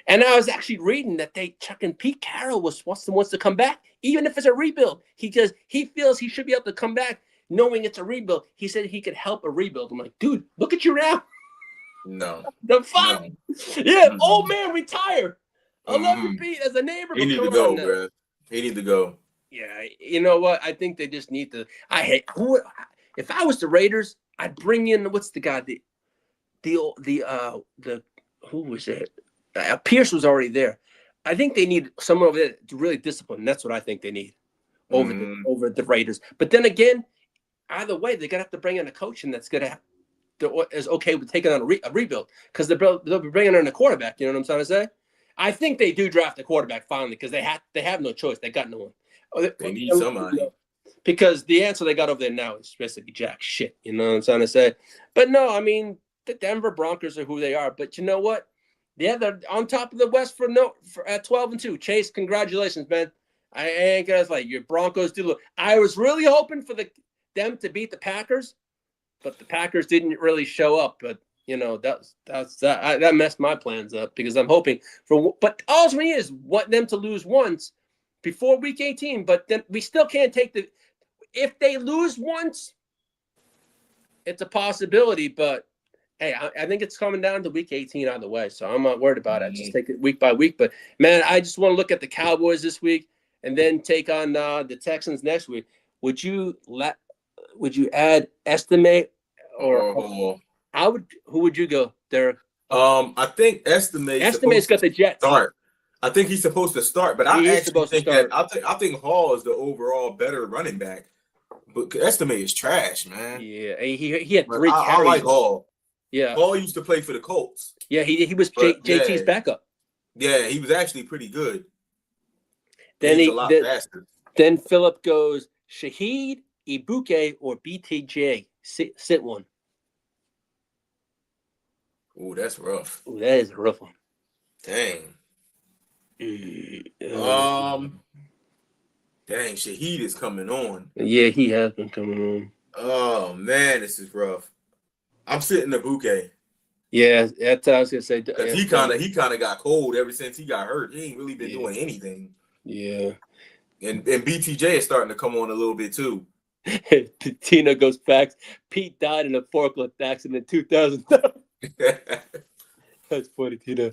And I was actually reading that chucking Pete Carroll wants to come back, even if it's a rebuild. He feels he should be able to come back knowing it's a rebuild. He said he could help a rebuild. I'm like, dude, look at you now. No. The fuck? No. Yeah, old man retire. I love you, Pete, as a neighbor. He need to go, bro. He need to go. Yeah, you know what? I think they just need to. If I was the Raiders, I'd bring in what's the guy? Who was it? Pierce was already there. I think they need someone over there to really discipline. That's what I think they need over the Raiders. But then again, either way, they're gonna have to bring in a coach, and that's is okay with taking on a rebuild because they'll be bringing in a quarterback. You know what I'm trying to say? I think they do draft a quarterback finally because they have no choice. They got no one. They need somebody. Because the answer they got over there now is basically jack shit. You know what I'm trying to say? But no, I mean, the Denver Broncos are who they are. But you know what? Yeah, they're on top of the West at 12-2. Chase, congratulations, man. I ain't gonna like your Broncos do look. I was really hoping for them to beat the Packers, but the Packers didn't really show up. But that messed my plans up because I'm hoping for. But all we need is want them to lose once before Week 18. But then we still can't take the. If they lose once, it's a possibility. But hey, I think it's coming down to Week 18 either way, so I'm not worried about it. Just take it week by week. But man, I just want to look at the Cowboys this week and then take on the Texans next week. Would you add estimate or who would you go, Derek? I think Estimate's got the Jets. Start. I think he's supposed to start, but I actually think I think Hall is the overall better running back. But Estimate is trash, man. Yeah, he had 3 carries. I like Hall. Yeah, Hall used to play for the Colts. Yeah, he was JT's backup. Yeah, he was actually pretty good. Then Philip goes Shaheed, Ibuke, or BTJ. Sit one. Ooh, that's rough. Ooh, that is a rough one. Dang. Dang, Shaheed is coming on. Yeah, he has been coming on. Oh man, this is rough. I'm sitting Ibuke. Yeah, that's what I was gonna say. Because he kind of got cold ever since he got hurt. He ain't really been doing anything. Yeah. And BTJ is starting to come on a little bit too. Tina goes facts. Pete died in a forklift accident in 2000. That's funny, Tina.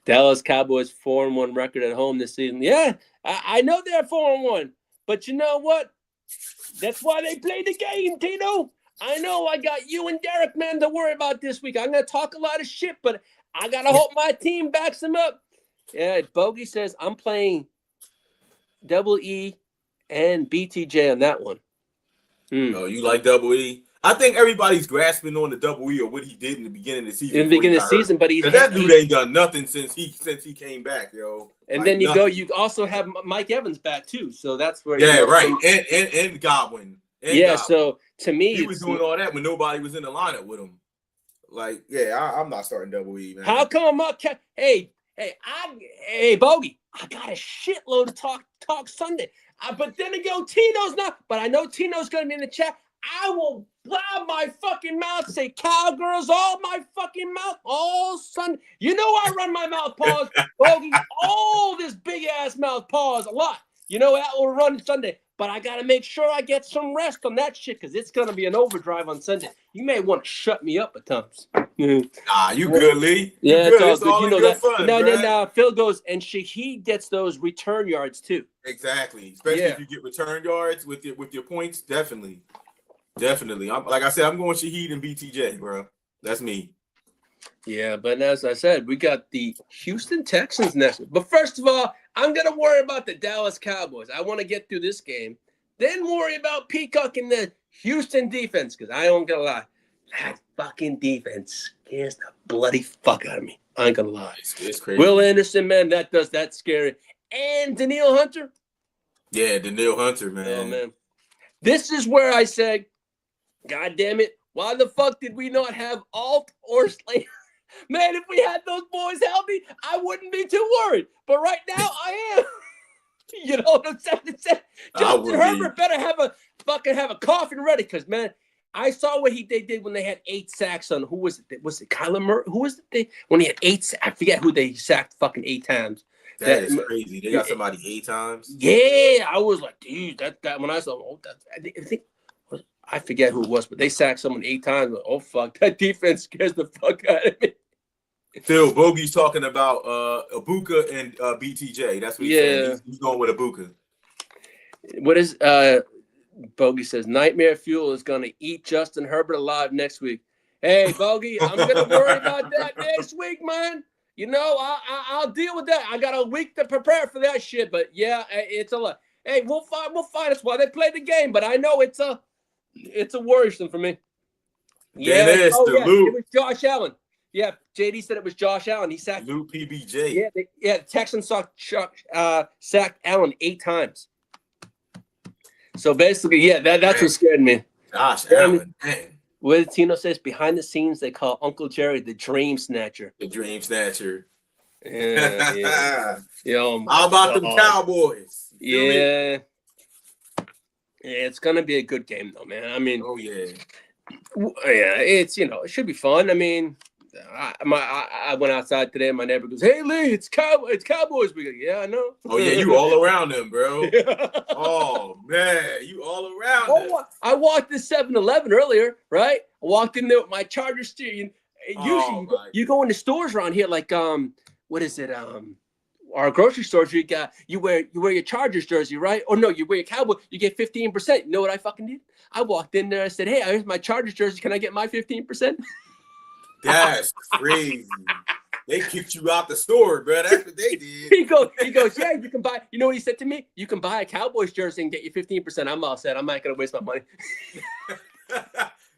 Dallas Cowboys 4-1 record at home this season. Yeah, I know they're 4-1, but you know what? That's why they play the game, Tino. I know I got you and Derek, man, to worry about this week. I'm going to talk a lot of shit, but I got to hope my team backs them up. Yeah, Bogey says I'm playing Double E and BTJ on that one. Oh, you like Double E? I think everybody's grasping on the Double E or what he did in the beginning of the season. In the beginning of the season, but that dude ain't done nothing since he came back, yo. And like then you also have Mike Evans back too, so that's where right, and Godwin. Godwin. So to me, he was doing all that when nobody was in the lineup with him. Like, I'm not starting Double E, man. How come I'm not? Hey, Bogey, I got a shitload of talk Sunday. But then again, Tino's not. But I know Tino's going to be in the chat. I will blab my fucking mouth, say cowgirls all my fucking mouth all Sunday. You know I run my mouth pause, Bogey. All this big ass mouth pause a lot. You know that will run Sunday. But I got to make sure I get some rest on that shit because it's going to be an overdrive on Sunday. You may want to shut me up at times. You good, Lee? Yeah, it's all good. You know that. Fun, no. Phil goes, and Shaheed gets those return yards too. Exactly. Especially if you get return yards with your points. Definitely. Like I said, I'm going Shaheed and BTJ, bro. That's me. Yeah, but as I said, we got the Houston Texans next week. But first of all, I'm going to worry about the Dallas Cowboys. I want to get through this game. Then worry about Peacock and the Houston defense because I ain't going to lie. That fucking defense scares the bloody fuck out of me. I ain't going to lie. It's crazy. Will Anderson, man, that's scary. And Danielle Hunter. Yeah, Danielle Hunter, man. Oh, man. This is where I said, God damn it. Why the fuck did we not have Alt or Slater? Man, if we had those boys healthy, I wouldn't be too worried. But right now, I am. You know what I'm saying? Justin Herbert better have a coffin ready because, man, I saw what they did when they had 8 sacks on. Who was it? Was it Kyler Murray? Who was it? When he had 8 I forget who they sacked fucking 8 times. That is crazy. They got somebody 8 times. Yeah, I was like, dude, that when I saw, I forget who it was, but they sacked someone 8 times. Like, oh fuck, that defense scares the fuck out of me. Phil, Bogey's talking about Ibuka and BTJ. That's what he's saying. He's going with Ibuka. What is Bogey says Nightmare Fuel is gonna eat Justin Herbert alive next week. Hey, Bogey, I'm gonna worry about that next week, man. You know, I'll deal with that. I got a week to prepare for that shit, but yeah, it's a lot. Hey, we'll find us while they play the game, but I know it's a worrisome for me. Yeah, it was Josh Allen. Yeah, JD said it was Josh Allen. He sacked Lou PBJ. Yeah, the Texans sacked Allen 8 times. So basically, yeah, that's what scared me. Josh Allen, man. What Tino says, behind the scenes, they call Uncle Jerry the Dream Snatcher. The Dream Snatcher. Yeah. How about them Cowboys? Yeah. Yeah, it's gonna be a good game though, man. I mean, oh yeah, it's it should be fun. I mean, I went outside today and my neighbor goes, "Hey Lee, it's Cowboys." We go, yeah, I know. Oh yeah, you all around them, bro. Oh man, you all around them. I walked to 7-Eleven earlier, right? I walked in there with my Charger steering. Usually, you go into stores around here, like what is it? Our grocery stores, you wear your Chargers jersey, right? Or no, you wear your Cowboy, you get 15%. You know what I fucking did? I walked in there, I said, "Hey, here's my Chargers jersey. Can I get my 15%?" That's crazy. They kicked you out the store, bro. That's what they did. He goes, yeah, you can buy. You know what he said to me? You can buy a Cowboys jersey and get you 15%. I'm all set. I'm not gonna waste my money.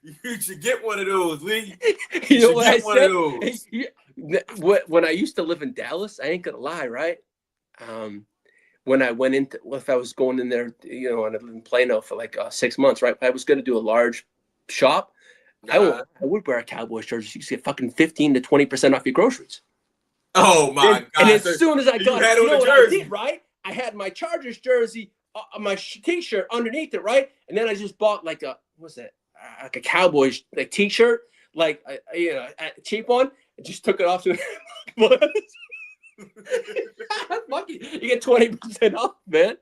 You should get one of those, Lee. You know what I said? When I used to live in Dallas, I ain't gonna lie, right? When I went into, if I was going in there, and I lived in Plano for like 6 months, right? I was gonna do a large shop. I would wear a Cowboys jersey. You could get fucking 15 to 20% off your groceries. Oh my God! And as soon as I got it, you know what I did, right? I had my Chargers jersey, my T-shirt underneath it, right? And then I just bought like like a Cowboys like T-shirt, like a cheap one. I just took it off to you get 20% off, man.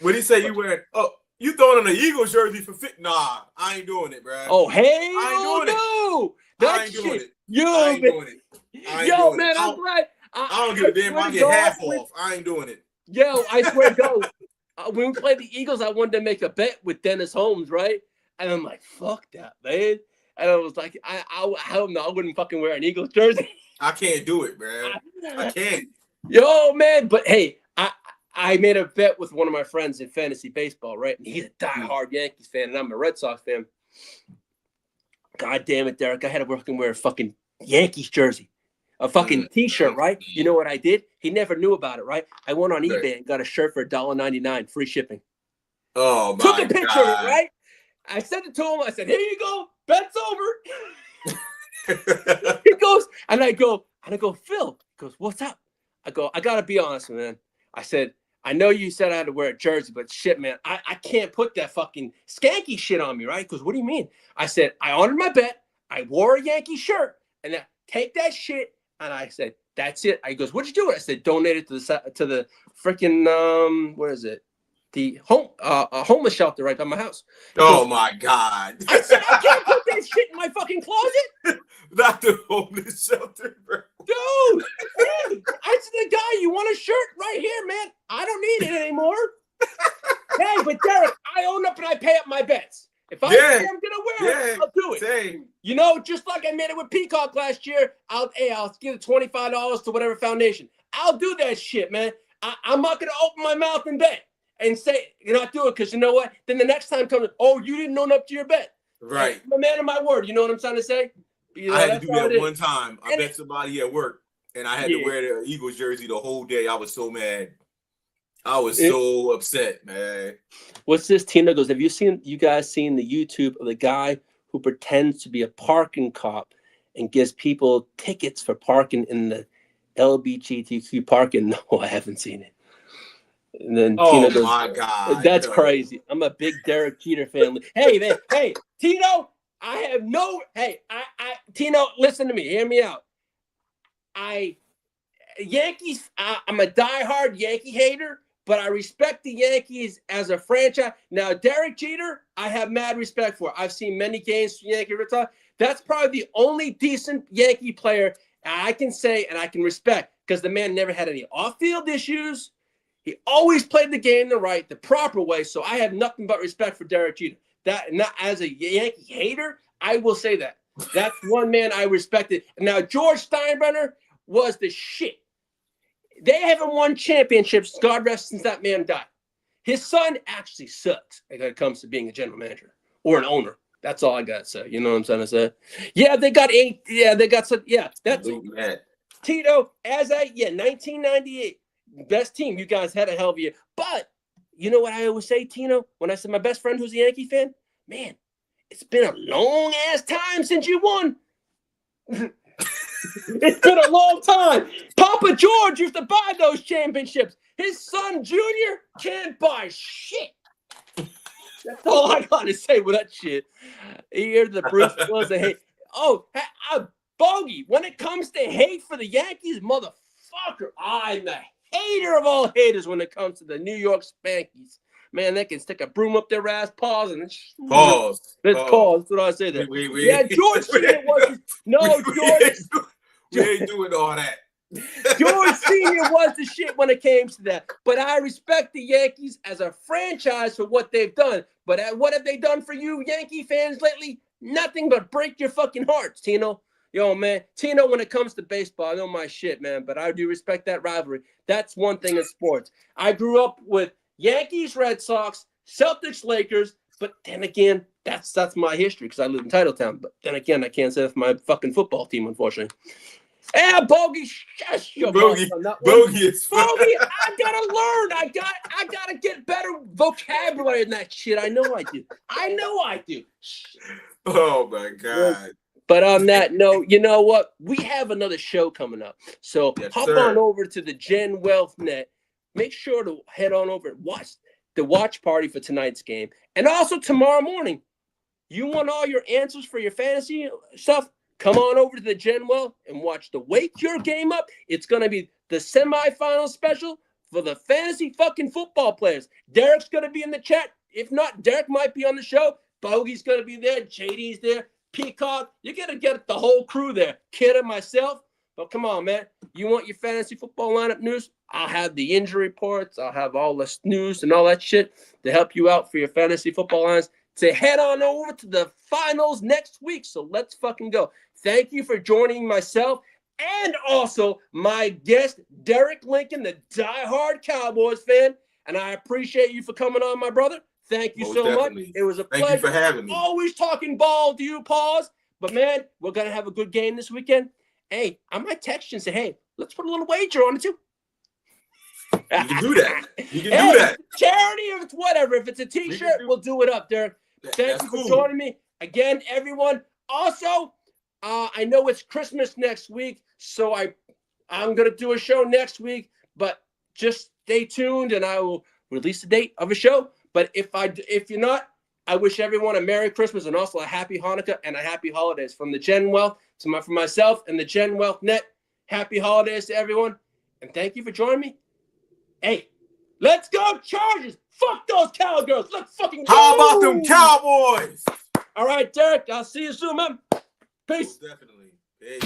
What did he say you wearing? Oh, you throwing on an Eagles jersey for fit? Nah, I ain't doing it, bro. Oh, hey, I ain't doing it. I ain't doing it. I ain't doing it. Yo, man, I'm glad. I don't give a damn if I get half off. I ain't doing it. Yo, I swear to God. when we played the Eagles, I wanted to make a bet with Dennis Holmes, right? And I'm like, fuck that, man. And I was like, I don't know, I wouldn't fucking wear an Eagles jersey. I can't do it, man. I can't. Yo, man, but hey, I made a bet with one of my friends in fantasy baseball, right? And he's a diehard Yankees fan, and I'm a Red Sox fan. God damn it, Derek. I had to fucking wear a fucking Yankees jersey. A fucking T-shirt, right? You know what I did? He never knew about it, right? I went on eBay and got a shirt for $1.99, free shipping. Oh, my God. Took a picture of it, right? I sent it to him. I said, here you go. Bet's over. He goes, and I go, Phil. He goes, what's up? I go, I got to be honest, man. I said, I know you said I had to wear a jersey, but shit, man, I can't put that fucking skanky shit on me, right? Because what do you mean? I said, I honored my bet. I wore a Yankee shirt. And then take that shit. And I said, that's it. I goes, what'd you do with it? I said, donate it to the freaking, what is it? The homeless shelter right by my house. Oh, my God. I said, I can't put that shit in my fucking closet. Not the homeless shelter, bro. Dude, man, I said, the guy, you want a shirt right here, man? I don't need it anymore. Hey, but Derek, I own up and I pay up my bets. If I say I'm gonna wear it, I'll do it. Same. You know, just like I made it with Peacock last year, I'll give it $25 to whatever foundation. I'll do that shit, man. I'm not gonna open my mouth and bet and say you're not doing it because you know what? Then the next time comes, oh, you didn't own up to your bet. Right. I'm a man of my word. You know what I'm trying to say? You know, I had to do that one time. I bet somebody at work, and I had to wear the Eagles jersey the whole day. I was so mad. I was so upset, man. What's this? Tina goes, you guys seen the YouTube of the guy who pretends to be a parking cop and gives people tickets for parking in the LGBTQ parking? No, I haven't seen it. And then Tina goes, my God. That's crazy. I'm a big Derek Jeter fan. Hey, man. Hey, Tino, Tino, listen to me. Hear me out. I'm a diehard Yankee hater, but I respect the Yankees as a franchise. Now, Derek Jeter, I have mad respect for. I've seen many games from Yankee Red Sox. That's probably the only decent Yankee player I can say and I can respect because the man never had any off-field issues. He always played the game the proper way. So I have nothing but respect for Derek Jeter. That not as a Yankee hater, I will say that. That's one man I respected. Now, George Steinbrenner was the shit. They haven't won championships, God rest, since that man died. His son actually sucks when it comes to being a general manager or an owner. That's all I got to say. You know what I'm trying to say? Yeah, they got 8. Yeah, they got some. Yeah, that's Tito, 1998. Best team. You guys had a hell of a year. But you know what I always say, Tino? When I said my best friend who's a Yankee fan, man, it's been a long ass time since you won. It's been a long time. Papa George used to buy those championships. His son Junior can't buy shit. That's all I got to say with that shit. Here the Bruce was a hate. Oh, Bogey, when it comes to hate for the Yankees, motherfucker, I'm the hater of all haters when it comes to the New York Spankies. Man, they can stick a broom up their ass, pause. That's what I say there. Yeah, George Senior was George. We ain't doing all that. George Senior was the shit when it came to that. But I respect the Yankees as a franchise for what they've done. But what have they done for you Yankee fans lately? Nothing but break your fucking hearts, Tino. Yo, man. Tino, when it comes to baseball, I know my shit, man. But I do respect that rivalry. That's one thing in sports. I grew up with Yankees, Red Sox, Celtics, Lakers, but then again, that's my history because I live in Titletown. But then again, I can't say that's my fucking football team, unfortunately. Yeah, Bogey, shush your Bogey, Bogey, I gotta learn. I gotta get better vocabulary than that shit. I know I do. Oh my God. But on that note, you know what? We have another show coming up. So hop on over to the Gen Wealth Net. Make sure to head on over and watch the watch party for tonight's game. And also tomorrow morning, you want all your answers for your fantasy stuff? Come on over to the Gen Wealth and watch the Wake Your Game Up. It's going to be the semifinal special for the fantasy fucking football players. Derek's going to be in the chat. If not, Derek might be on the show. Bogey's going to be there. JD's there. Peacock. You're going to get the whole crew there. Kid and myself. But come on, man. You want your fantasy football lineup news? I'll have the injury reports. I'll have all the news and all that shit to help you out for your fantasy football lines. To head on over to the finals next week. So let's fucking go. Thank you for joining myself and also my guest, Derek Lincoln, the diehard Cowboys fan. And I appreciate you for coming on, my brother. Thank you so much. It was a pleasure. Thank you for having me. Always talking ball to you, Paws. But, man, we're going to have a good game this weekend. Hey, I might text you and say, hey, let's put a little wager on it, too. You can do that. You can do that. Charity, if it's whatever. If it's a T-shirt, we'll do it up, Derek. Thank you for joining me. Again, everyone. Also, I know it's Christmas next week, so I'm going to do a show next week, but just stay tuned, and I will release the date of a show. But if you're not, I wish everyone a Merry Christmas and also a Happy Hanukkah and a Happy Holidays from the Gen Wealth for myself and the Gen Wealth Net. Happy Holidays to everyone, and thank you for joining me. Hey, let's go Chargers! Fuck those Cowgirls! Let's fucking go! How about them Cowboys? All right, Derek. I'll see you soon, man. Peace. Definitely. Peace.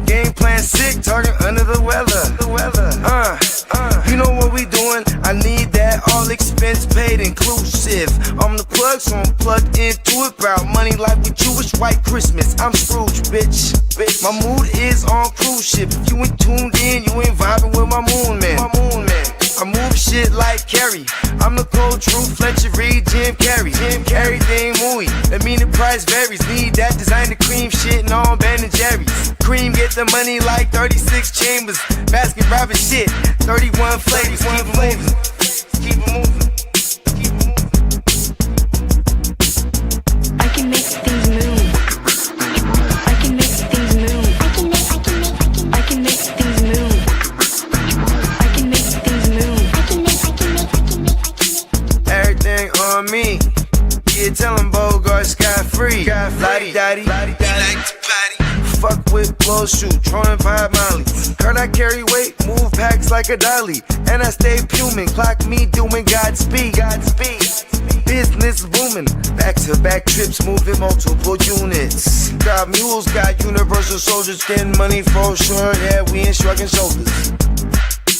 Game plan sick, target under the weather. You know what we doing? I need that all expense paid inclusive. I'm the plug, so I'm plugged into it. Proud money like with Jewish white Christmas. I'm Scrooge, bitch. My mood is on cruise ship. If you ain't tuned in, you ain't vibing with my moon man. I move shit like Kerry. I'm the cold truth, Fletcher Reed, Jim Carrey. Everything mooey, that mean the price varies. Need that designer cream shit and all Ben and Jerry's. Cream get the money like 36 chambers. Basket Robin shit, 31 flavors. Keep it moving. I can make things move. I can make things move. I can make things move. I can make things move. Everything on me. Yeah, tell him Bogart scot-free. Lottie-dottie, like to potty. Fuck with blow shoot, trolling 5 Molly. Heard I carry weight, move packs like a dolly. And I stay fuming, clock me doing Godspeed. Business booming, back-to-back trips, moving multiple units. Got mules, got universal soldiers, getting money for sure. Yeah, we ain't shrugging shoulders.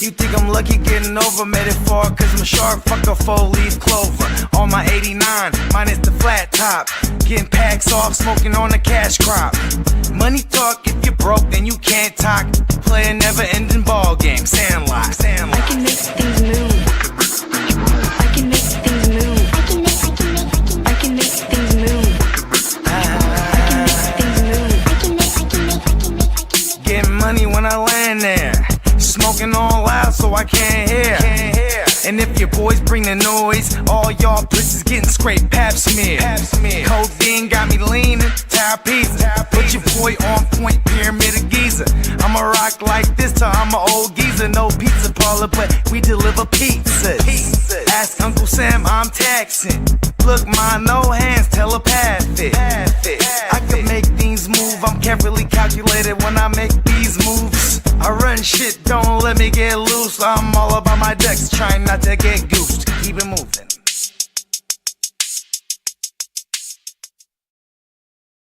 You think I'm lucky getting over, made it far, cause I'm a sharp, fuck a 4-leaf clover. On my 89, minus the flat top. Getting packs off, smoking on the cash crop. Money talk, if you're broke, then you can't talk. Play a never-ending ball game, Sandlot. I can make things move. I can make things move. I can make things move. Getting money when I land there. Smoking all loud so I can't hear. And if your boys bring the noise, all y'all pussies getting scraped pap smear. Codeine got me leaning, pizza. Put your boy on point, pyramid of Giza. I'ma rock like this till I'm an old geezer. No pizza parlor, but we deliver pizzas. Ask Uncle Sam, I'm taxing. Look, ma, no hands, telepathic. I can make things move, I'm carefully calculated when I make these moves. I run shit, don't let me get loose. I'm all about my decks, trying not to get goosed. Keep it moving.